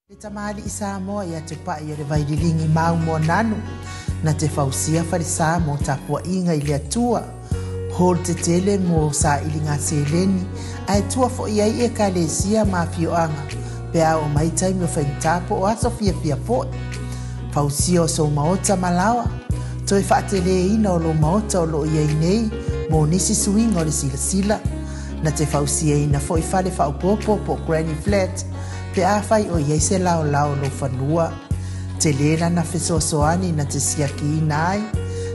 Le tamali i Samoa ia te pai o le vaililingi mau mo nanu na te fausia farisa mo tapua inga i le atua hol te tele mo sa ilinga seleni ai tua fo ia i e kalesia ma fioanga pe a o mai taimi o whaintapo o aso fia po fausia o so maota malawa toi whaatele ina o lo maota o lo ia nei mo nisi suinga o le sila na te fausia ina fo i fale faupopo po Granny Flat pe a fai o iei se lao lo whanua. Te lera na fesoasoani na te siaki inai.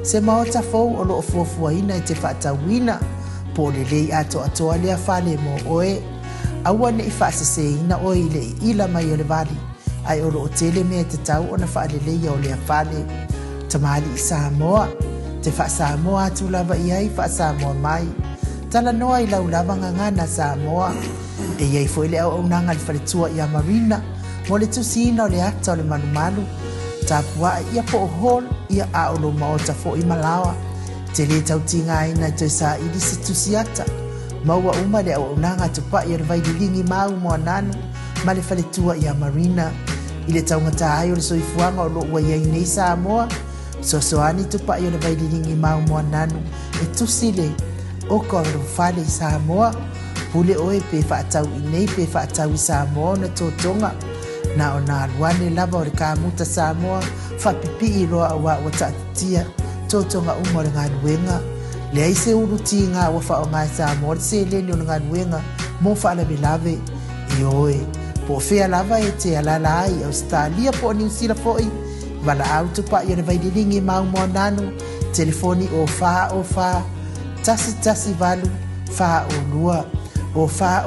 Se maota fau o lo ofuafua ina i te whaatawina. Po le lei ato atoa lea fale mo oe. Aua ne i whaasese ina oe i le ila mai o le vali. Ai o lo o tele mea te tau o na whaalelei o lea fale. Tamali i Samoa. Te wha Samoa atu lava iai wha Samoa mai. Tala noa i lau lava ngangana Samoa. E iei foi le au nanga le whaletua i a Marina, mo le tusina o le ata o le manumalu, tapua ia po o hol, ia a o lo maota fo i Malawa, te le tautinga ina i toi sa ili se tusiata, maua uma le au nanga tupa i o le vaidilingi mau mo ananu, ma le whaletua i a Marina, i le taungata ai o le soifuanga o lo ua iei nei Samoa, soani tupa i o le vaidilingi mau mo ananu, e tusile, o ka o fale i Samoa, pule oe pe whaatau i nei pe whaatau i Samoa na tōtonga. Na o nā ruane lava o le kāmuta Samoa, whapipi i roa a wa tātia, tōtonga umore ngā nuenga. Le aise uruti ngā wa whao ngā Samoa, le se leni o ngā nuenga, mō whaala lave i oe. Po whea lava e te alala ai, Australia po New Zealand foi, wala au tupa i o le vaidilingi mau mo nanu, telefoni o wha, tasi valu, wha o lua. O fa,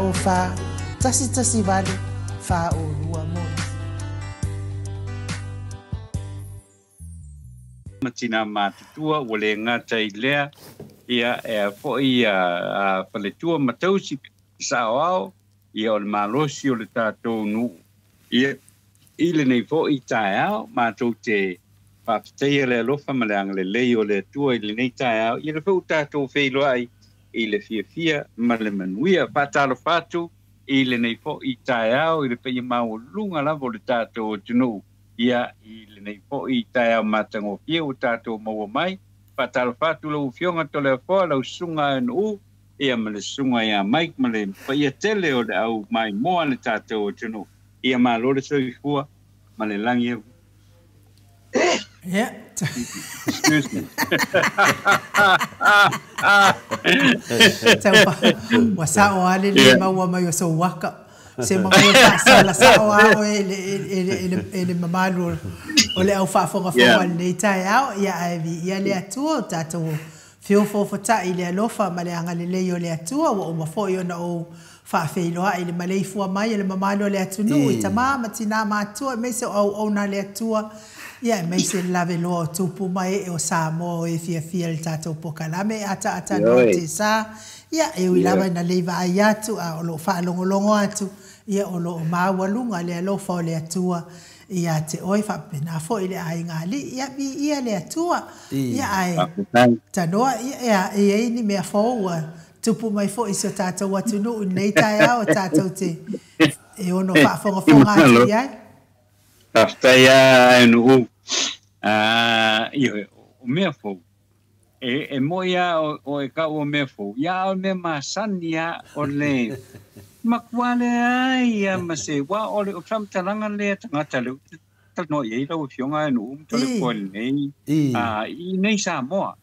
tasi vale, fa o lua mo. Matina matutua, wale ngata i lea, ia e fo i a paletua matausi sa ao, ia o le malosi o le tātou nu. Ia ile nei fo i tae ao, mātou te whapteia le alofa ma le angale lei o le tua ile nei tae ao, ia le fo tātou wheiloa ai, i le fia ma le manuia patalo fatu i le nei fo i tae au i le peia mau lunga lavo le tātou o tunu ia i le nei fo i tae au matango fia o tātou maua mai patalo fatu lau fionga tole a fo lau sunga anu ia ma le sunga ia mai ma le peia tele o le au mai moa le tātou o tunu ia ma lo le soifua ma le langi Yeah. Excuse me. Wasa o ale le maua mai o so waka. Se mga sa sa o ao ele mamalu o le au whaafonga whawal nei tai au ia aivi ia le atua o tātou fio fofota i le alofa ma le angale lei o le atua o mafo i ona o whaafeiloa i le malei fua mai le mamalu o le atunu i tamama tina mātua me se au na le atua ia mai se lave loa tupu mai e o Samoa e fia le tātou pokalame ata no te sa ia e ui lava na leiva ai atu a o lo whaalongolongo atu ia o lo mawalunga le alofa o le atua ia te oi whapena fo i le ai ngali ia le atua ia ai tanoa ia e ni mea fōua tupu mai fo i so tātou atunu nei tai au tātou te e ono whaafonga atu iai Aftaia enu io o mea fo e moia o e ka o mea fo ia o me masania o le makwale ai ma se wa o le o tram talanga le tangata le no ye lo fionga enu to le ko nei i nei Samoa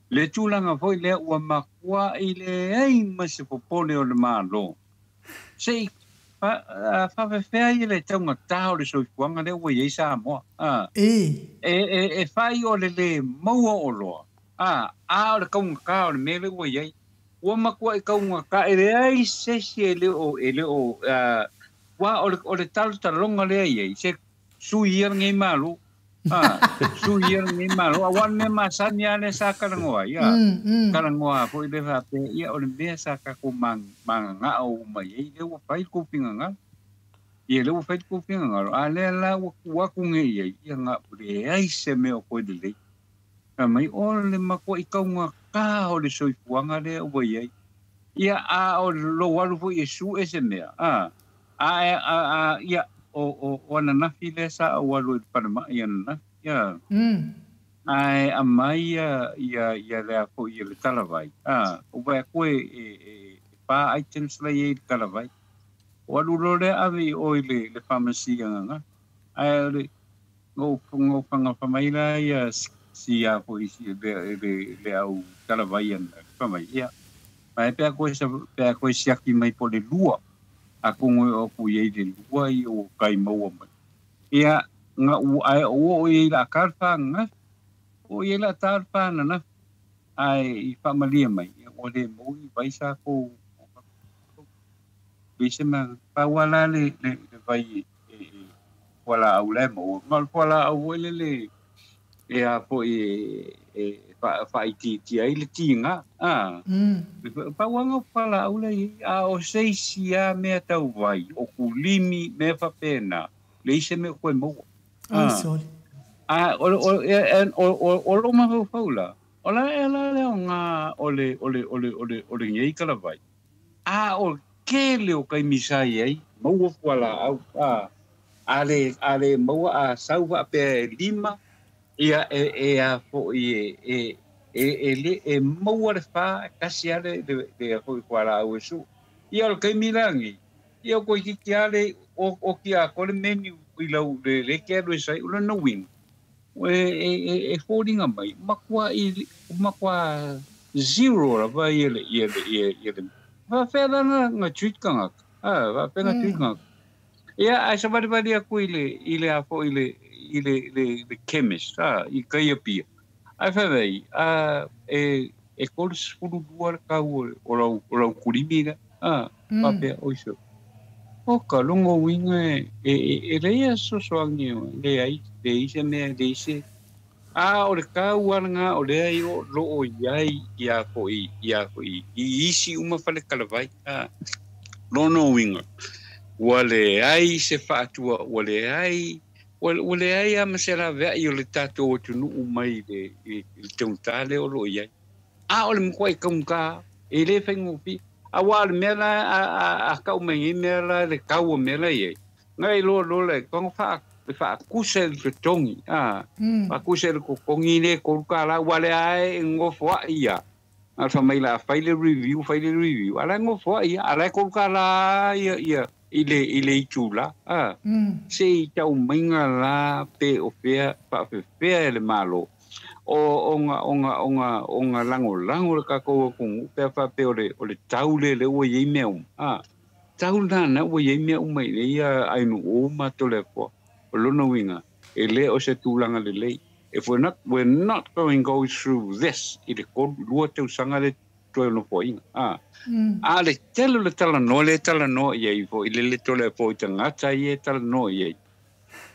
le tulanga foi le o makwa i le ai ma se popole o le malo sei fa fea i le taunga tau le soifuanga le ua iei Samoa. E fai o le maua o loa. O le kaunga ka o le mele ua iei. Ua makua i kaunga ka e le ai sesi e le o wa o le talo talonga le iei. Se sui ia ngei malu. Sui ia ngei malu. Awan me masani ane sa karangoa. Karangoa po i le hape. Ia o le mea sa kako manga o mai. Ei le ua fai kupinga nga. Ia le ua fai kupinga nga. A le la waku nge iei. Ia nga ure ai se me o koe de lei. Mai o le makua i kaunga ka o le soifuanga le ua iei. Ia a o lo walu po i su e se mea. Ia o ana na file sa o walu Panama na ya ai amai ya le ko i le talavai o vai ko pa items la i talavai o alu lore avi o le pharmacy nga ai ngo panga pamaila ya si ya ko i le au talavai na mai ya mai pe ko si aki mai po le lua aku o ku ye le lua i o kai mau mai ia nga u ai o i la karfa nga o ye la tarpa na ai familia mai o le mo i vai sa ko bisema pa wala le vai wala au le mo mal wala au le a po fa ti ai le tinga pa wanga pala au le a o sei sia me tau vai o kulimi me fa pena le se me ko mo sorry o lo ma faula ola le nga ole ngei kala vai o kele o kai misai ai mo wala au ale mo a sauva pe lima ia a fo le mo wa fa kasi ale de fo wala au su ia o kai milangi ia ko ki ale o ki a ko le menu i lau le kelo sai ulo no win holding mai makwa zero la va ele va fela nga tweet kanga va penga tweet kanga ia ai sa bali ku ile a fo ile chemist i kai pia ai fa vai e cols fulu duar ka o kurimira va pe oiso o ka longo winga le ia so le ai le ise me le ise o le kauanga o le ai o lo o iai ia ko i isi uma fale kalavai no winga wale ai se fatua wale ai a masera ve i o le tato o tunu mai le tuntale o lo iai o le mkwai kaunga le fengu pi awal mela a kau mai mela le kau mela ye ngai lo le kong fa kusel ke tongi fa kusel ko kongi le ko kala wale ai ngo fo ia al fa mai la faile review ala ngo fo ia ala ko kala ia ile chula sei tau minga la pe o fea fa fe le malo onga lango le ka ko pe fa pe o le taule le o ye meu taula na o ye meu mai le ia ai no o ma to le po lo no winga ele o se tulanga le if we're not going go through this it ko lo te sanga le to no po inga le telo le tala no ye fo ile to le po tanga ta ye tala no ye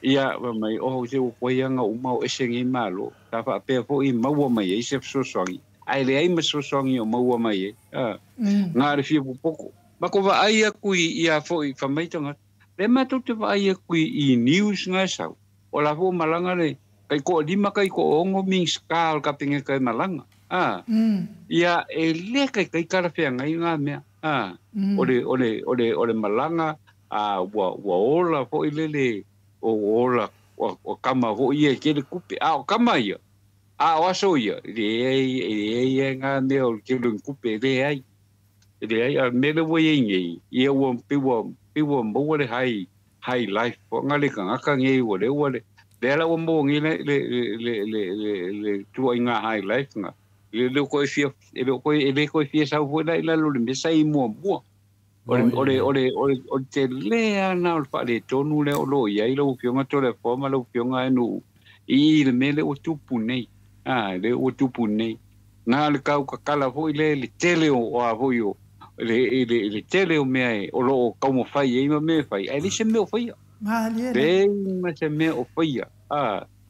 ia mai o se o poianga o mau esengi malo ta fa pe fo I mau mai e se so songi ai le ai me so songi o mau mai nga re fi poco ma ko va ai ku ia fo I fa mai tanga le ma to te va ai ku I news nga sa o la fo malanga le kai ko lima kai ko ongo ming skal ka pinge kai malanga ia le kai kara fe nga nga me ole malanga wa ola fo ile o ola o kama ho ia ke le kupe o kama ia o aso ia le nga me o ke le kupe le ai a me le wo ye ia wo pe wo mo le high life o nga le ka nge wo le la wo mo ngi le tu nga high life nga le ko fia sa ho la lo le me sai mo o te lea na o fa le tonu le o lo ia I lo fionga to le forma lo fionga nu I le mele o tupu nei le o tupu nei na le kau ka kala ho le tele o a ho yo le tele o me o lo kau mo fai e me fai ai se me o fai le me se me o fai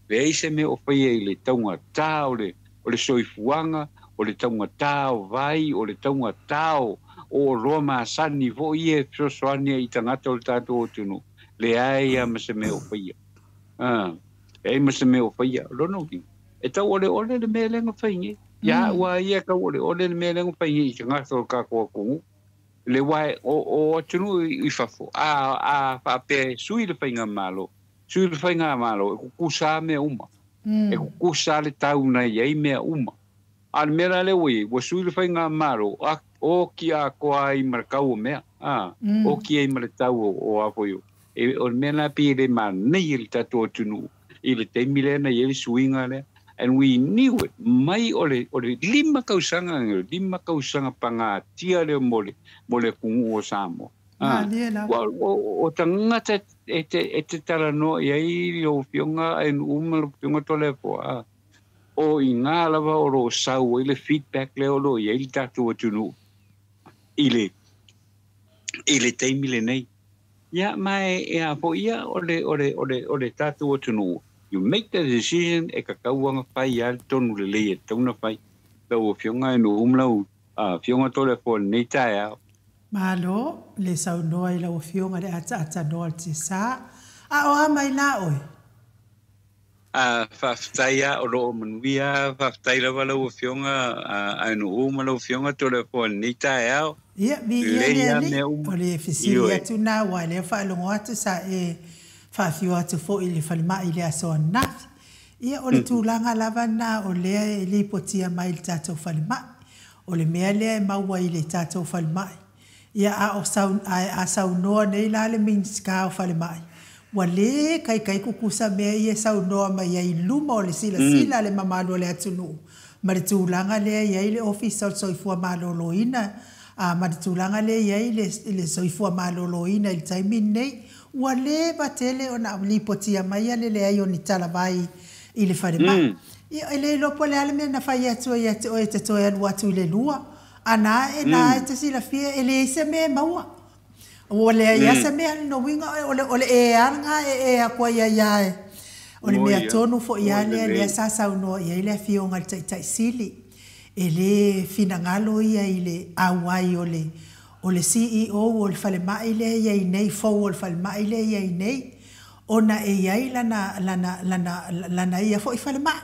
le se me o fai le tonga tau o le soifuanga o le tonga tau vai o le tonga tau o Roma sani vo ie soani I tangata o tato tunu le ai ma se me o fai ma se me o fai lono ki e tau ole le mele nga fai ya wa ia ka ole le mele nga fai I tangata o ka ko le wai o tunu I fafo a fa pe sui le fainga malo e kukusa me uma e kukusa le tauna ye me uma al mera le wi wo sui le fainga malo o ki a ko ai markau me o ki ai martau o apoio e o mena pi le man nei il tato tunu il te milena ye suinga le and we knew it mai ole lima kausanga panga tia le mole kungu o samo o tangata e tala no ye o fionga en umal fionga tole po o inga lava o ro sau ile feedback le o lo ye il tato tunu ile te milena ya mai e a po ia ole tato tunu you make the decision e kakauanga pai al tonu le e tona pai o fionga no umlau fionga tole po nei tae malo le saunoa I lau fionga le ata noa te sa o mai la oi faftaia o lo manuia faftaia wala o fionga no umlau fionga tole po nei tae ao ia mi ia le o le fisili atu na wa le fa longo atu sa fafio atu fo I le falma I le aso nafi ia o le tūlanga lava na o lea le potia mai le tātou falma o le mea lea maua I le tātou falma ia a saunoa nei la le minska o falma wa le kai kukusa mea ia saunoa mai ai luma o le sila le mamalo le atunu ma le tūlanga lea ia le office o soifua maloloina ma le tūlanga lea ia le soifua maloloina I le taimin nei wa le batele ona li potia mai ale le ai oni tala vai I le fare mai I le lopo le ale me na fai atu o te toi anu atu le lua ana na te sila fia ele se me maua o le ia se me no winga o le e anga e a kwa ia o le mea tonu fo ia le sasa uno ia le fionga tai sili ele finangalo ia ile awai o le CEO o le fale mai le ia nei fo o le fale mai le ia nei ona e ia lana ia fo I fale mai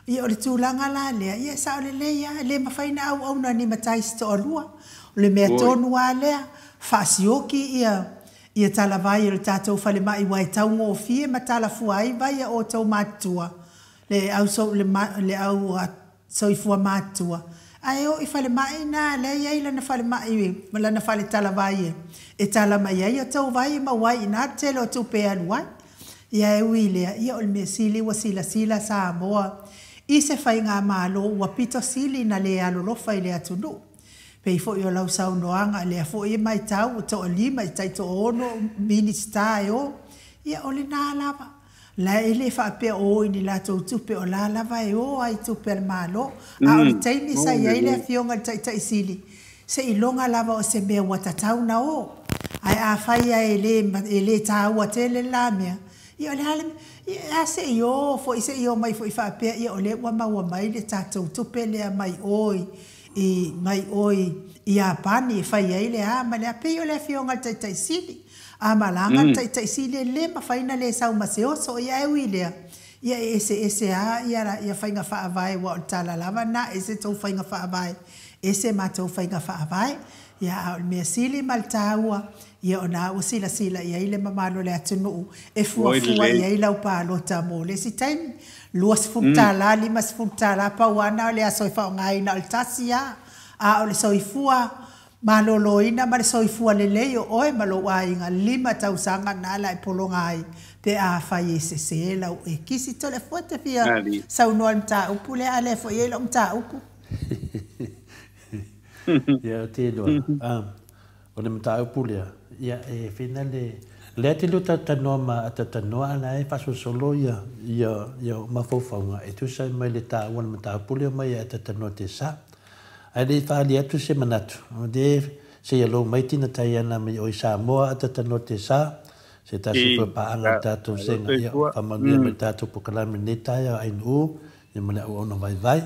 ia o le tūlanga la le ia sa o le ia le mawhaina au na ni matai sto alua o le mea tonu a lea whasioki ia talavai o le tātou fale mai wai taungo o fie matala fuai vai o tau matua le au soifua matua ai o I fale mai na le ia lana fale mai lana fale talavai e tala mai ia tau vai ma wai na tele o tu pe alua ia e wile ia o le mea sili wa sila sa moa I se fai ngā malo ua pito sili na le alolofa I le atunu. Pei fo I o lau saunoanga le fo I mai tau to o lima I tai to ono minista e o. Ia o le nā lava. La ele fa pe o I ni la tau tupe o la lava e o ai tupe al malo. A o le taimi sa ia I le fionga tai sili. Se I longa lava o se mea watatau na o. Ai a fai a ele tau a tele la mea. Ia o le halem. Ia se io fo se io mai fo I fa pe ia o le wa maua mai le tatou tupe le mai oi ia pani fai ai le ma le pe o le fionga tai sili a malanga tai sili le ma faina le sau maseo so ia e wile ia ese ia fainga fa vai wa tala lava na ese to fainga fa vai ese ma to fainga fa vai ia me sili maltaua ia ona o sila ia ile mamalo le atunu e fua ia ila upa lota mo le sitain luas funtala limas funtala pa wana le soifa ngai na altasia a le soifua maloloina ma le soifua le o oe malo ai nga lima tausanga na la polongai te a fai se la e kisi tole fote fia sau no alta upule ale fo ia lo mta upu ia te do o le mta upule ia e finale le te luta tanoma tatanoa na e faso solo ia ma fofonga e tu sai mai le ta wan mata pule mai e tatano te sa ai le fa le tu se manatu de se lo mai tina taiana mai o sa moa tatano te sa se ta se pa anga tatu se ia fa manu me tatu po kala me neta ia ai no e mana o no vai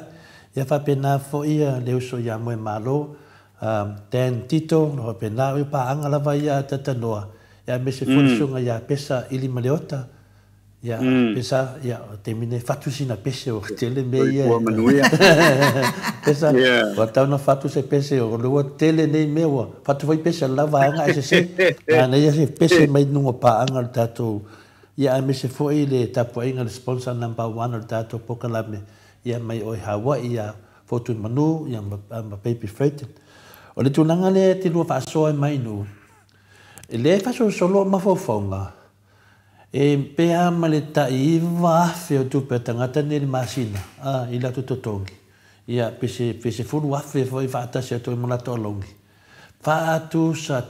ia fa pena fo ia le so ia mo malo ten tito no pena pa anga la vai tatanoa ya me se funsunga ya pesa ili maleota Ya, pesa ya termine fatu sina pese o tele me ya pesa wa tau na fatu se pese o lo tele nei me wa fatu vai pese la va nga se na nei se pese mai no pa anga tato ya me se foi le tapo inga sponsor number 1 o tato pokalame ya mai o Hawaii ya fotu manu ya ma baby freight o le tunanga le te lo fa so mai no le fa so solo ma fo fonga e pea maleta i wafe o tupe tangata ni masina i la tutotongi ia pese fulu wafe foi fatasi ato mona to longi fa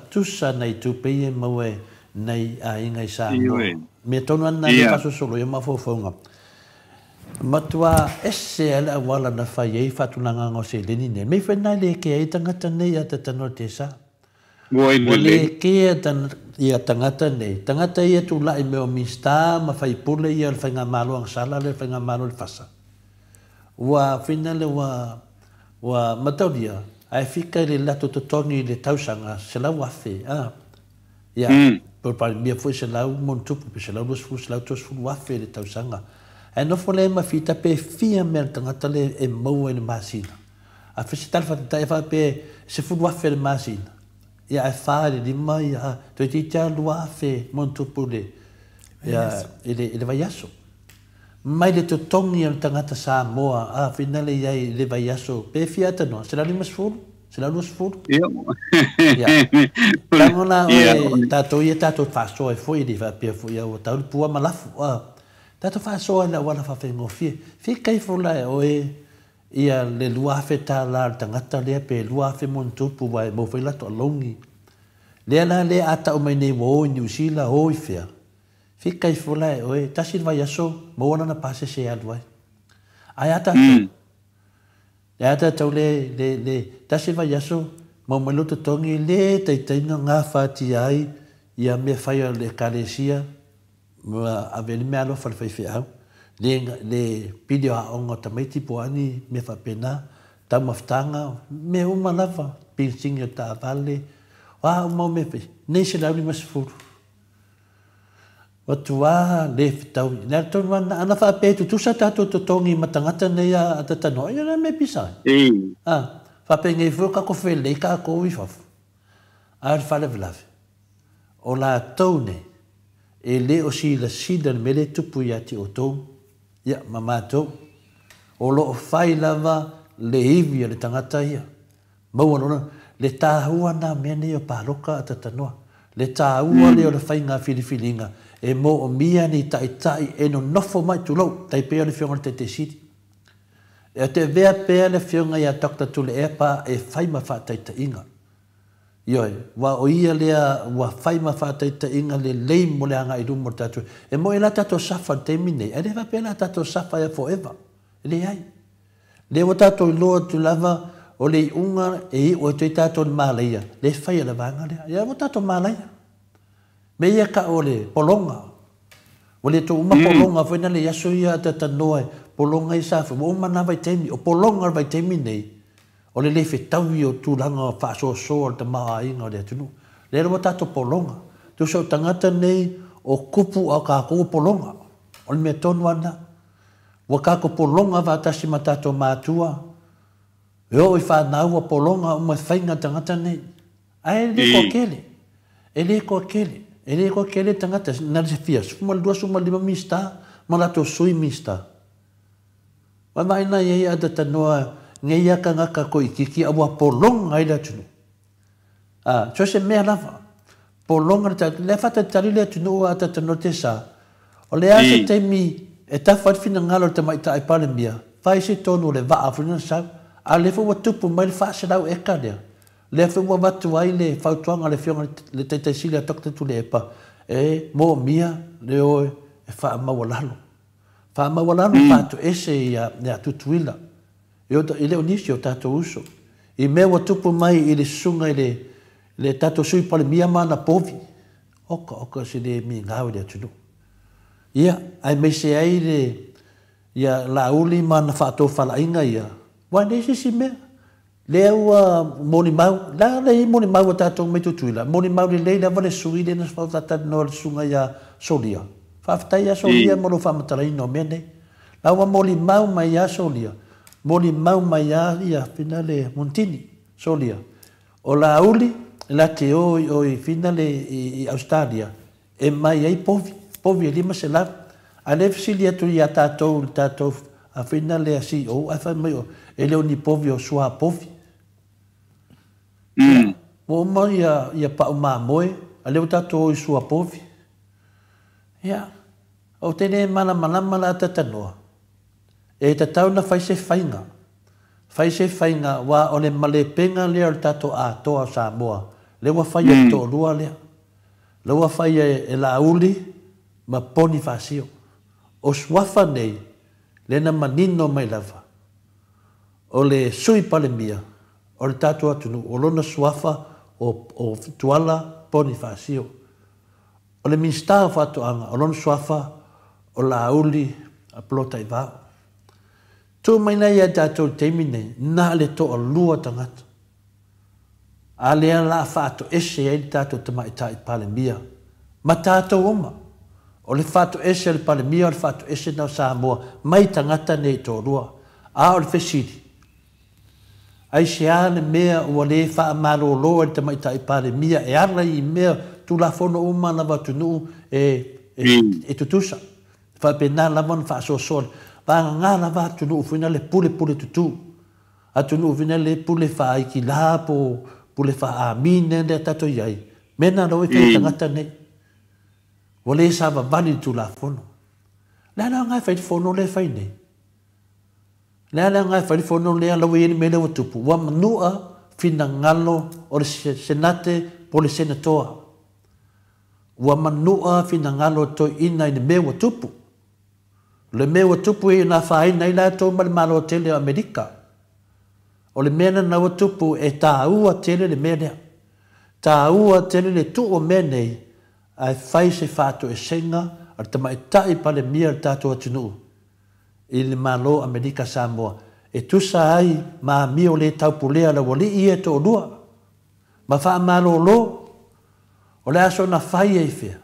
tusa nei tupe i mawe nei a inga isa me tonu ana le paso solo ia mafofonga matua ese ala wala na fai e fatunanga ngo se lenine me fena le ke ai tangata nei ata tanotesa Wale ke ia tangata nei. Tangata ia tu lai meo mista ma fai pule ia le whainga malo ang sala le whainga malo le fasa. Wa whina le wa matauria ai whika le lato totongi le tausanga se lau wafe. Ia, por pari mia fui se lau montupu, se lau luas fu, se lau tos fu wafe le tausanga. Ai nofo le ma fita pe fia mea tangata le e maua e le masina. A whisi talwhata e wha pe se fu wafe le masina. Ia e whaare di mai a toi ti tia lua fe montupu le ele vai aso. Mai le totongi al tangata Samoa a finale iai le vai aso pe fiata no, se la lima sfuru, se la lua sfuru. Ia. Tangona oe tato ia tato whaso e foi di va pe foi au tau pua malafu. Tato whaso e la wala whawhengo fie. Fie kai fola e oe ia le luafe ta la tangata lea pe luafe montupu wai mo whai lato alongi. Lea la lea ata o mai nei wo New Zealand hoi fea. Whika i fola e oe, tasi vai aso, mo wana na pase se aluai. Ai ata tau. Le ata tau le tasi vai aso, mo maluto tongi le taitaina ngā whāti ai, ia mea whai le kalesia, a veli mea alo whalwhai whea au. Le video a onga tamaiti poani me whapena, tau maftanga, me umalawa, pinsingi o ta vale, wa umau me pe, nei se lauri masifuru. Watua le fitau, nea tonu wana, ana whapetu, tusa tato totongi matangata nei a tatano, ia na me pisa. Whapenge i fuka ko whele, ka ko uifafu. Ar whale vlave. O la taune, e le o si la sida me le tupu ia ti o tou, ia, mamatou. O lo o whai lava le iwi le tangata ia. Mauanona, le tāhua na mene o pāroka a tatanoa. Le tāhua le o le whainga whiriwhiringa. E mo o mia ni tai e no nofo mai tu lau, tai pea le whionga te siri. E te vea pea le whionga ia Dr. Tule Epa e whaima whātaita inga. Ioi, wa o ia lea wa whaima whātaita inga le lei mo le anga i rumo tatu. E mo e la tato safa te mine, e le pea la tato safa e forever. Le ai. Le o tato i loa tu lava o le unga e i o te tato ni mālaia. Le whaia le vanga lea. Ia o tato mālaia. Me ia ka o le polonga. O le to uma polonga whaina le yaso ia tata noe. Polonga i safi. O mana vai teimi. O polonga vai teimi nei. O le le whetauwi o tūranga whaaso so o te maa inga o le atunu. Le rama tato polonga. Tu so tangata nei o kupu a kako polonga. O le mea tonu ana. Wa kako polonga vatasi ma tato mātua. E o i whanau a polonga o mai whainga tangata nei. Ai le ko kele. E le ko kele. E le ko kele tangata. Nare se fia. Suma lua suma lima mista. Ma lato sui mista. Wa maina iei ada tanoa. Ngai aka ngaka ko ikiki awa polonga i la tunu. So se mea lava. Polonga le fata tari le tunu a tatano te sa. O le asa teimi e tawhai fina ngalo te maita ai pale mia. Whai se tonu le waa afuna sau. A le fwa tupu mai le whaase lau eka lea. Le fwa watu ai le whautuanga le whionga le teitaisili a Dr. Tule Epa. E mo mia le oe e wha mawalalo. Wha mawalalo whatu ese i a tutuila. I leo nisi o tato uso. I mea wa tupu mai i le sunga i le tato sui pale mia mana povi. Oka se le mi ngau le atunu. Ia, ai mei se ai le ia la uli mana whaato whala inga ia. Wa nesi si mea. Lea moni mau. La lei moni mau o tato me tutuila. Moni mau le leila wale sui le nas whautata no le sunga ia solia. Whawhtai solia mo lo whamataraino mene. Lawa moli mau mai a solia. Moli mau mai a ia finale Montini solia. O la uli, la te oi finale i Australia. E mai ai povi lima se la. A le fisilia tu ia tātou a finale a si o a whai mai o. E leo ni povi o sua povi. Mo mai ia pau maa moe. A leo tātou o sua povi. Ia. O tene mana la tatanoa. E te tau na whai se whainga. Whai se whainga wa o le male penga lea o tato a toa Samoa. Lewa whai e to rua lea. Lewa whai e la uli ma poni whasio. O swafa nei lena manino mai lava. O le sui pale mia. O le tato atunu. O lona swafa o tuala poni whasio. O le minsta whatoanga. O lona swafa o la uli a plota i vau. Tō mai nei a tātou teimi nei, nā le tō a lua tangata. A lea la whāto ese e tātou tama i tā i pale mia. Ma tātou oma. O le whāto ese le pale mia, o le whāto ese nau Samoa, mai tangata nei tō rua. A o le whesiri. Ai se a le mea ua le wha amaro loa le tama i tā i pale mia, e ala i mea tu la whono uma na watunu e tutusa. Wha pena lawan wha so sona. Vanga ngana va tunu ufina le pule tutu. A tunu ufina le pule fa iki la pule fa amine le tato yai. Mena no e tangata nei. Wale sa va vali tu la fono. La na ngai fai fono le fai nei. La na ngai fai fono le ala we ni mele tupu. Wa manua fina ngalo o le senate pole senatoa. Wa manua fina ngalo to ina ni mewa tupu. Le mea tupu e na whae nei la tō malo tele o Amerika. O le mea na tupu e tā ua tele le mea nea. Tā ua tele le tu o mea nei ai whai se whātu e senga ar tama e tai pale mea tātua tunu. I le malo Amerika Samoa. E tusa ai maa mio le taupulea la wali i e tō lua. Ma wha malo lo. O le aso na whai e whea.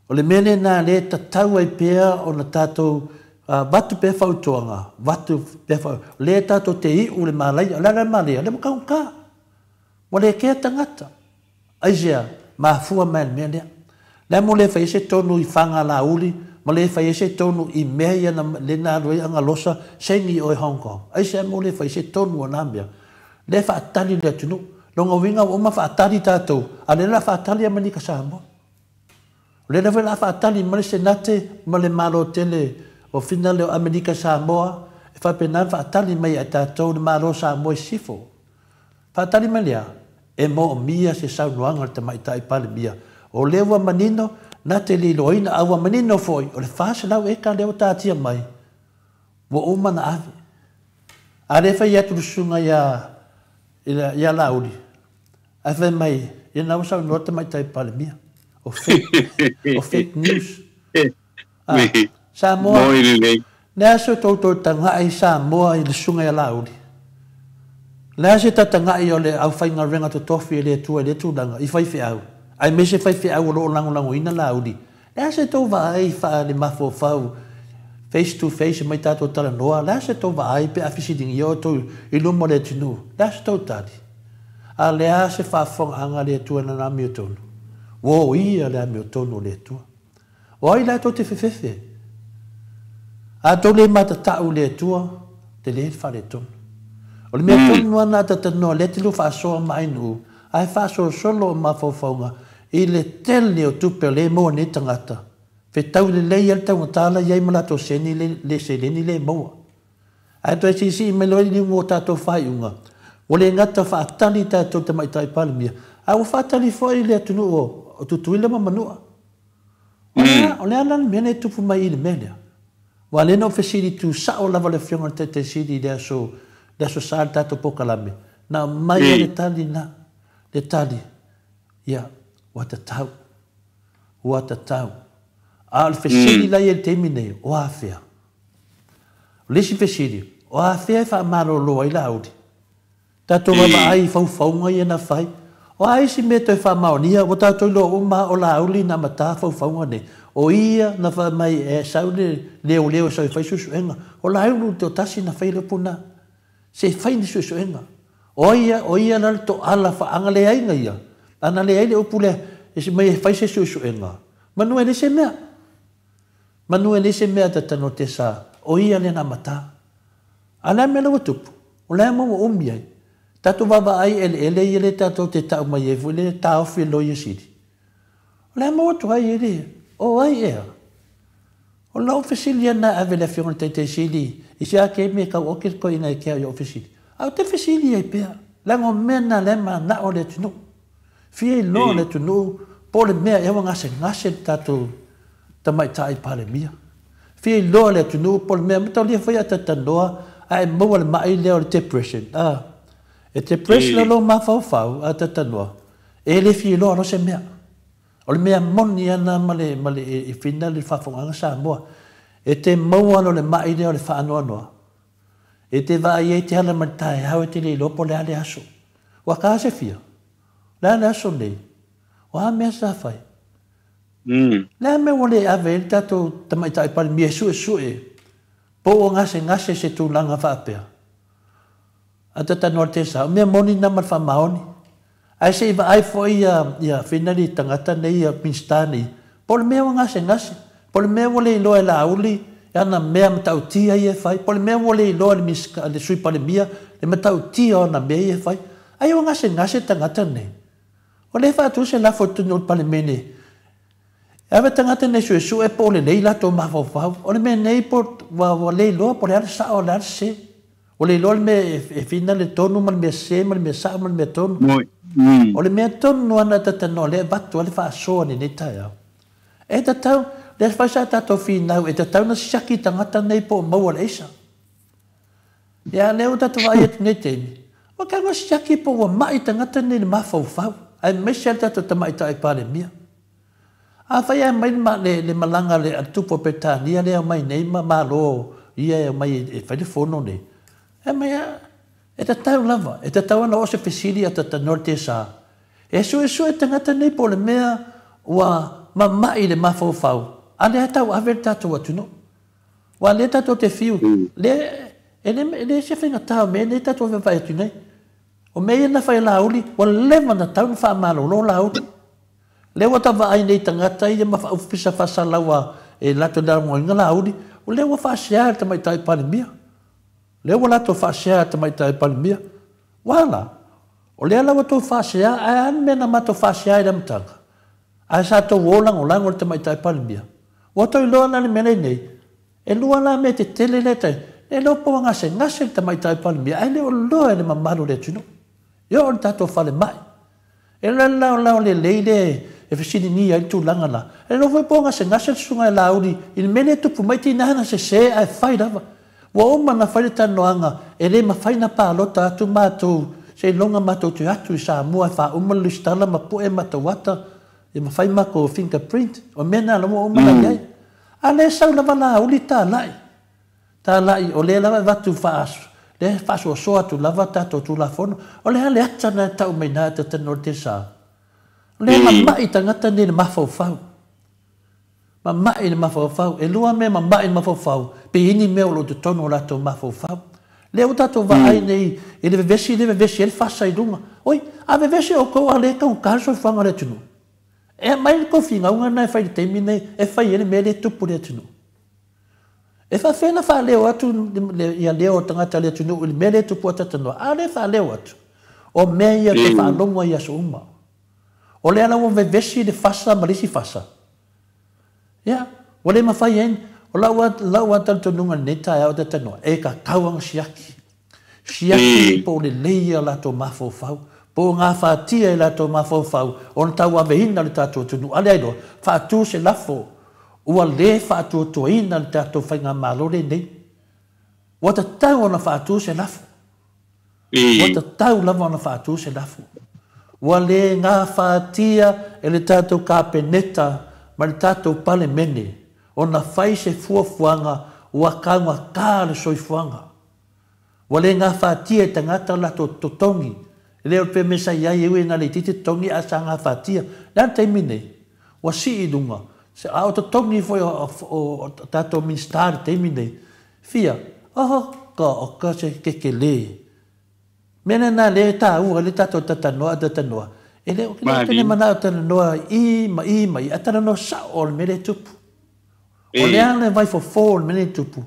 O le mene na le tatau ai pea o na tātou watu pe whautoanga, watu pe whau. Le tātou te iu le malai, o le malai, le makaunga. Mo le kea tangata. Aizea, maa fua mai mea lea. Le mo le whaise tonu i whanga la uli, mo le whaise tonu i mea ia le nā roi anga losa, sengi o i Hong Kong. Aizea mo le whaise tonu o nāmea. Le whaatari le tunu, longa winga o ma whaatari tātou, a le la whaatari a manika Samoa. Le na vela whaatali ma le senate ma le malo tele o finale o Amerika Samoa e whapena whaatali mai a tātou le malo Samoa i sifo. Whaatali mai lea e mo o mia se saunoanga te mai tai pale mia. O lewa manino na te li loina awa manino foi o le whaase lau e ka leo tātia mai. Wo uma na awe. A le whai atu rusunga ia lauri. A whai mai i nau saunoa te mai tai pale mia. O fake news. Samoa. Nea se tautou tanga ai Samoa i le sunga i lauri. Nea se tanga i o le au whainga renga to tofi e le tua i le tūlanga i whaiwhi au. Ai me se whaiwhi au o loo lango ina lauri. Nea se tau wa ai wha le mafo whau face to face mai tātou tala noa. Nea se tau wa ai pe afisidingi i o tau i lumo le tinu. Nea se tau tari. A lea se whaafonga anga le tua na nami o tonu. Wo ia le ame o tonu le tua. O ai la to te whewhewhe. A to le mata tau le tua, te le whare tonu. O le mea tonu ana tatanoa, le te lu whaasoa mai nu, ai whaasoa solo o mawhauwhaunga, i le tele o tupe le moa ne tangata. Whe tau le lei al tau ngātala, iai malato seni le seleni le moa. Ai to e si me loi ni ngō tātou whaiunga. O le ngata whaatali tātou te mai tai palimia. A o whaatali foi le atunu o tutuile ma manua. O le anan mene tupu mai i le mene. Wa le no fesiri tu sao lava le fionga te siri le aso sal tato pokalame. Na mai le tali na, le tali. Ia, wata tau. Wata tau. A le fesiri la i te mine, o a fea. Lesi fesiri, o a fea e wha maro loa i la audi. Tato wama ai faufaunga i na fai. O ai si me toi wha maonia, o tātou lo o ma o la auli na mata faufaunga ne. o ia na fa mai e sau leo sau fai susuenga o la ulu te o tasi na fai le puna se fai ni susuenga o ia na to ala fa anga le ainga ia ana le ai le upule e se mai fai se susuenga manu e se mea ta tano te sa o ia le na mata ala me lo tupu o la mo o mi ai tatu baba ai ele tatu te tau mai e vule ta ofi lo ye sidi o la mo tu ai ele o ai e o la ofisilia na ave le fiona te sidi e se ake me ka o ke ko ina ke o ofisili au te ofisili ai pe la ngo mena le ma na o le tunu fie lo le tunu po le mea e wanga se ngase tatu tamai tai pale mia fie lo le tunu po le mea mta le foi ata noa ai mo le mai le o depression e depression lo ma fau ata noa e le fie lo no se mea o le mea moni ana male e fina le fa fonga sa mo e te mo ano le mai le o le fa anoa e te va ye te ala matai hau te le lo po le ale aso wa ka se fia la na so nei wa me sa fai la me wole ave tato tamai tai pa mi su po ngase se tu langa fa pe ata norte sa me moni na mar fa maoni ai se va ai foi ya finali tangata nei ya pinstani por me ngase por me wole lo la auli ya na me mtau ti ai fai por me wole lo le miska le sui pa le mia le mtau ti ona me fai ai ngase tangata nei o le fa tu se la foto no pa le mene ave tangata nei su e po le nei la to ma fa o le me nei por wa le lo por le sa o la se o le lo me e fina le tonu mal me se mal me sa mal me tonu o le me tonu ana tata no le batto le fa so ni nei ta ya e tata le fa sa tata fina e tata na shaki tangata nei po mo le isa ya le o tata va et nei te o ka ngo shaki po wa mai tangata nei ma fa ai me se tata tamai tai pa le mia a fai ai mai ma le malanga le atupo petania le mai nei ma lo ia mai e fai le fono nei e mai e tau lava e tau na o se fesili ata norte sa e su e tangata nei po le mea wa mai le mafau ale tau averta to watuno wa le tato te fiu le se finga tau me ne tato ve vai tu nei o me na fai la uli wa le mana tau fa malo lo la uli le wa tava ai nei tangata i ma fa fisa fa salawa e lato da mo ngala uli o le wa fa sia te mai tai pa mia le wa lato fa sia te mai tai pa mia wala o le ala wa to fa sia an me na ma to fa sia i mtanga a sa to wolang o lang o te mai tai pa mia wa to lo na me nei e lua la me te tele le tai e lo po ngase te mai tai pa mia ai le o lo e ma malu le tuno yo on tato fa le mai e la le leile e fesini ni ai tu langa la e no foi ponga se ngase sunga la uri il mene tu pumai ti na se ai fai dava wa o mana fai tano anga e le ma fai na pa lota tu matu se longa matu tu atu sa mua fa o mal listala ma po e mata wata e ma fai ma ko fingerprint o mena la mo mana ai ale sa la vala uli ta lai o le la va tu fa le fa so tu lava tato tu la fono o le ale ata na tau mai na te norte sa le mai tangata ni ma fau mai ma fau e lua me mai ma fau pe ini me lo te tono la to ma fau le o tato va ai nei e le vesi el fa sai dunga oi ave vesi o ko ale ka un caso fa ngale tunu e mai ko finga unha na fai termine e fai ele me le tu pure tunu e fa fena fa le o atu ia le o tangata le tunu il me le tu pota tunu ale fa le o atu o me ia te fa longo ia so uma o le ala o vevesi de fasa malisi fasa ya o le mafai en o lawa tanto nunga neta ya o te tano e ka kauang siaki po le leia la to mafo fau po ngā whātia la to mafo fau o tau avehina le tato tunu ale aido whātu se lafo ua le whātu toina le tato whainga malore nei o ta tau ona whātu se lafo o ta tau lava ona whātu se lafo ua le ngā whātia e le tātou kāpeneta ma le tātou pale mene o na whai se fuafuanga ua kaunga kā le soifuanga. Ua le ngā whātia e tangata la to tongi e leo pe mesa iai ewe na le tite tongi a sa ngā whātia. Nā teimi nei, ua si i dunga Se a o to tongi foi o tato ministar te mine. Fia. Ka se ke le. Mena na le ta u le tato tata noa. Ele o ke le mana tata noa i mai atana no sa o me le tupu. O le ana vai for fall me le tupu.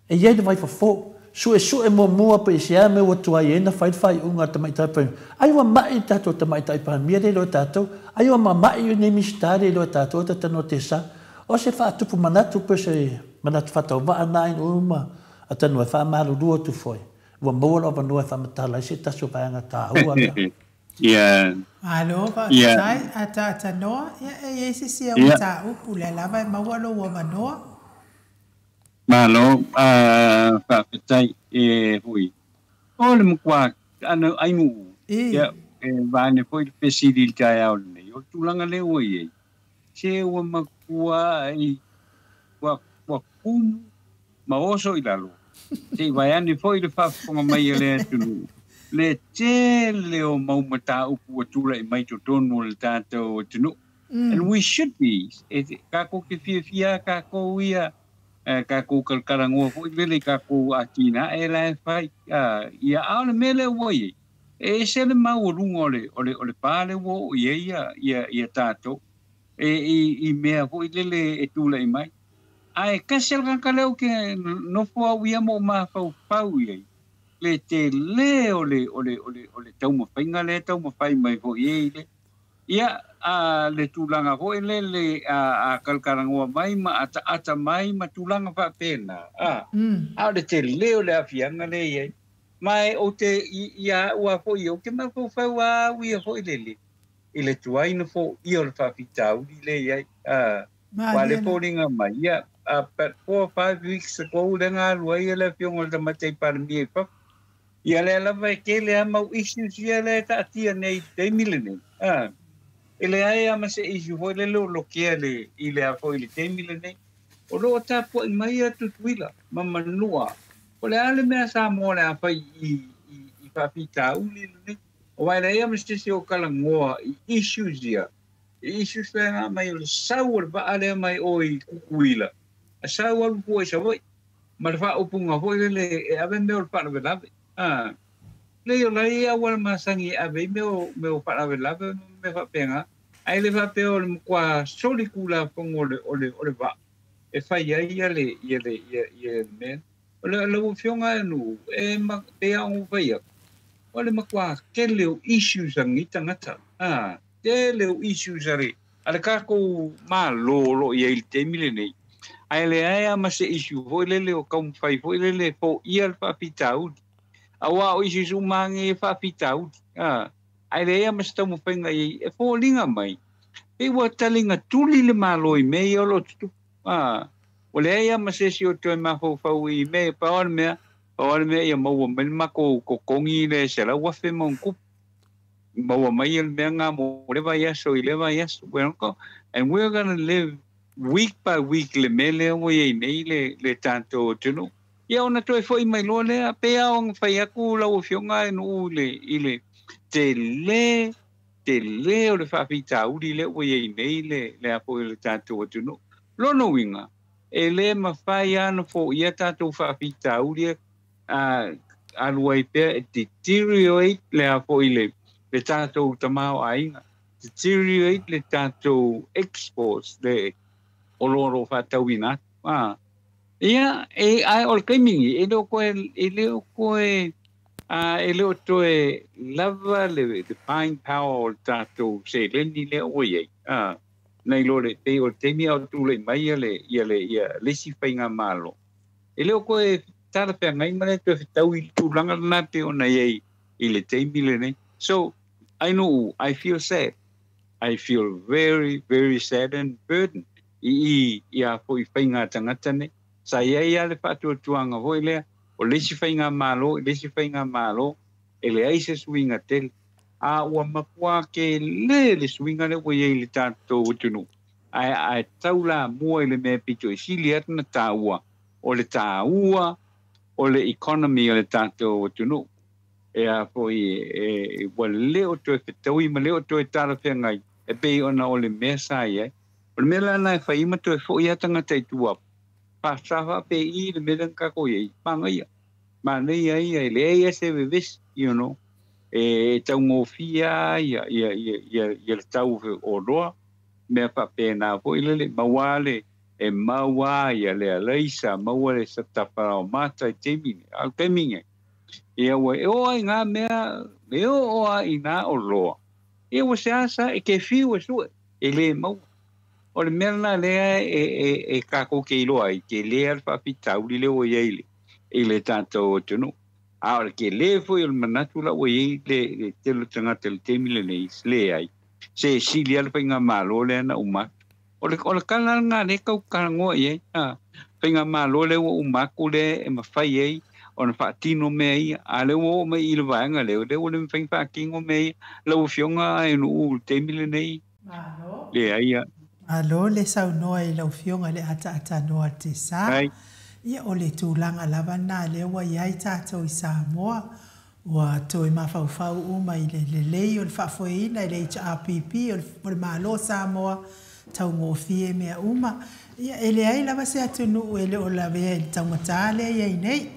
E ye vai for fall. Su e mo mua pe sia me o tua ye na fai unga tamai tapen. Ai wa mai tato tamai tapen mi le lo tato. Ai wa mai ne mistari lo tato tata no te sa. O se fa tupu manatu pe se manatu fa tau va nai uma atanu fa malu do tu foi. Wa mo lo va no fa matala se ta so pa nga ta u ala. Yeah. Alo, va sai ata no e si o ta u pula la vai ma wa lo wa no. Malo fa tai hui. Ole mo kwa ano ai mu. Ya va ne foi pesidi kai au ne. O tulanga le oi. Se o makua ai wa kum ma oso i lalo. Se vai ani foi le fa fonga mai le tunu. Le te leo mau mata upu atula i mai to tonu le tato tunu. And we should be. Kako ke fia kako ia kako kalkarango foi lele kako atina e la fai ia ale mele woi. E se le mau lungo ole pale wo ia tato. I mea foi lele e tula i mai. Ai kasel kan kaleu ke no fo wia mo ma pau ia. Le te le ole tau mo fainga le tau mo fai mai fo ye le ia le tulanga fo le a kalkarangoa mai ma ata mai ma tulanga fa pena le te le ole afianga le ye mai o te ia ua fo yo ke ma fo fa wa wi fo le tuai no fo io le fa pitau le ye wa le polinga mai ia but 4 or 5 weeks ago le nga lua ia le fiongo le matei par mi fa ia le lava ke le mau issues ia le ta tia nei te milene ele ai ama se issue ho le lo ke le ile a foi le te milene o lo ta po mai atu tuila mama nua o le ale me sa mo le fa i fa pita uli le o vai le ama se o kala ngoa issues ia issues fa mai o saur ba ale mai o i kukuila a saur po sa voi ma fa opunga ho le ave me o pa no velave leo la ia wal masangi ave me para vela me fa penga ai le fa peo le kwa soli kula fongo ole va e fa ia le men ole fionga no e ma pe ang fa ia ole ma kwa ke le issues ang itangata ke le issues ari ala ka ko ma lo ia il te milene ai le ai ma se issue ho le o kom fai ho le po ia fa pitau awa o isi sumangi fa pitau ai le ama sta mo penga e fo linga mai e wa talinga tuli le maloi me o lo tu o le ama se si o to ma fo fa wi me pa on me ia mo men ma ko kongi le se la wa fe mon ku mo mai el me nga mo le va ya so le va ya bueno and we're going to live week by week le mele o ye nei le tanto tuno ia ona toi foi mai lo le a pe on fai aku la o fionga no ile te le o le fa fita uri le o ye nei le apo le tanto tuno lo no winga e le ma fai ano fo ia tanto fa fita uri a luai pe deteriorate le apo ile le tanto tamao ainga deteriorate le tanto exports le o lo fa tawina ia e ai ol kaimingi e lo to e lava le pine power tato se le ni le oye nei lo le te o te mi au tu le mai le si fainga malo e le ko e tara pe ngai mane to tau i tu langa na te ona ye i le te mi le nei so I know I feel sad I feel very very sad and burdened ia foi fainga tangata nei sa ia le fatu tuanga hoi le o le si fainga malo e le ai se swinga tel a ua mapua ke le swinga le wo ye le tato utunu ai taula mo le me pito sili atna taua o le economy o le tato utunu e a foi e wa le o to fetoi ma le o to tala fengai e pe ona o le mesa ia O le mela na fai ma to fo ia tanga te tua. Pa sa pe I le mela ka ko ye panga ia. Ma nei ai le ia se ves you know. E tau ngofia ia tau o roa. Me pa pe na fo ile le mawale e maua ia le leisa maua le satapa o mata temine. Al temine. Ia wa e o nga mea me o ina o roa. Ia wa se asa e ke fiu e su e le mau. O le mena lea e kako ke iloa I ke lea alfa pitau li le o yeile. I le tātou o tunu. A o ke lea fo il manatu la o yeile le telo tangata le temile nei le ai. Se sili alfa inga malo le ana umak. O le kala ngā le kau karangoa ye. Inga malo le o umaku le e mawhai ei. O na whaatino mei, a le o mai I le vaenga leo, le o le mwhaing whaakingo mei, le o fionga e no temile nei. Le aia. Alo le sau noa I lau fionga le ata noa te sa. Ia o le tūlanga lava nā le wa iai tātou I Samoa. Wa toi mawhauwhau uma I le lei o le whaafoeina I le HRPP o le malo Samoa tau ngōwhie mea uma. Ia ele ai lava se atunu ele o la vea I taumatale iai nei.